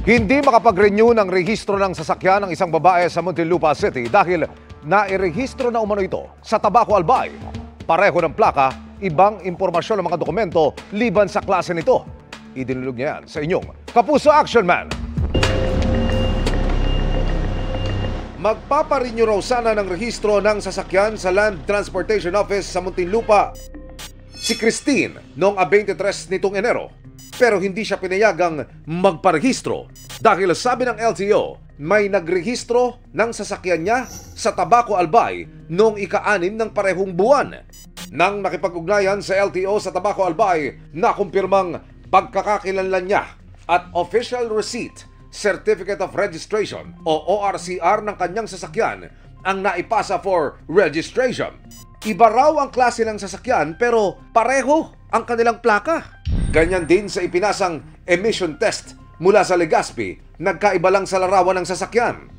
Hindi makapag-renew ng rehistro ng sasakyan ng isang babae sa Muntinlupa City dahil nairehistro na umano ito sa Tabaco Albay. Pareho ng plaka, ibang impormasyon ng mga dokumento liban sa klase nito. Idinulog niya yan sa inyong Kapuso Action Man. Magpaparenew raw sana ng rehistro ng sasakyan sa Land Transportation Office sa Muntinlupa si Christine noong 23 nitong Enero. Pero hindi siya pinayagang magparehistro dahil sabi ng LTO, may nagrehistro ng sasakyan niya sa Tabaco Albay noong ika-6 ng parehong buwan. Nang nakipag-ugnayan sa LTO sa Tabaco Albay, nakumpirmang pagkakakilanlan niya at official receipt, Certificate of Registration o ORCR ng kanyang sasakyan ang naipasa for registration. Iba raw ang klase ng sasakyan pero pareho ang kanilang plaka. Ganyan din sa ipinasang emission test mula sa Legazpi, nagkaiba lang sa larawan ng sasakyan.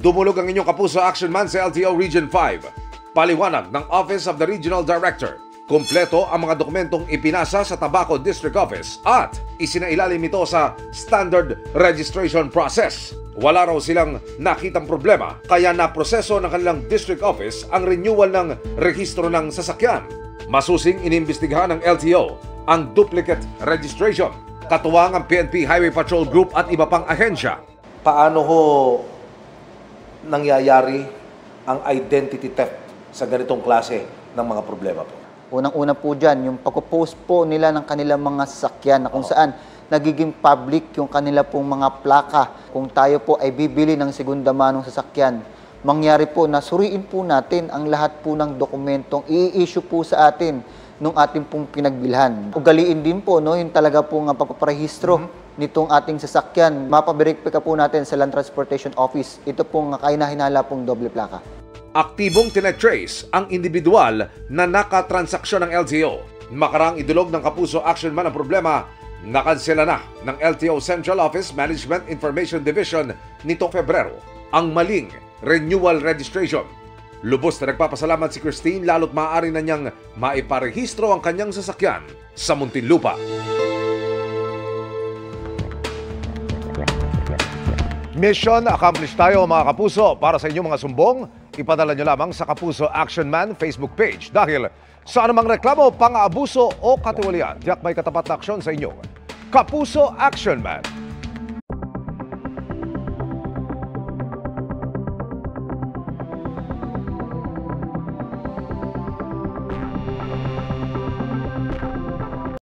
Dumulog ang inyong Kapuso Action Man sa LTO Region 5. Paliwanag ng Office of the Regional Director. Kompleto ang mga dokumentong ipinasa sa Tabaco District Office at isinailalim ito sa standard registration process. Wala raw silang nakitang problema kaya naproseso ng kanilang district office ang renewal ng rehistro ng sasakyan. Masusing inimbestigahan ng LTO ang duplicate registration. Katuwang ang PNP Highway Patrol Group at iba pang ahensya. Paano ho nangyayari ang identity theft sa ganitong klase ng mga problema po? Unang-una po dyan, yung pagpo-post po nila ng kanilang mga sasakyan na kung saan nagiging public yung kanila pong mga plaka. Kung tayo po ay bibili ng segunda manong sasakyan, mangyari po na suriin po natin ang lahat po ng dokumentong i-issue po sa atin nung ating pong pinagbilhan. Ugaliin din po no, yung talaga pong pagpaparehistro nitong ating sasakyan. Mapaverify po natin sa Land Transportation Office. Ito pong kahinahinala pong doble plaka. Aktibong tinetrace ang individual na nakatransaksyon ng LTO. Makarang idulog ng Kapuso Action Man ang problema, nakansela na ng LTO Central Office Management Information Division nitong Pebrero ang maling renewal registration. Lubos na nagpapasalamat si Christine lalo't maaari na niyang maiparehistro ang kanyang sasakyan sa Muntinlupa. Mission accomplished tayo mga kapuso. Para sa inyong mga sumbong, ipadala nyo lamang sa Kapuso Action Man Facebook page. Dahil sa anumang reklamo, pang-aabuso o katiwalian, tiyak may katapat na aksyon sa inyong Kapuso Action Man.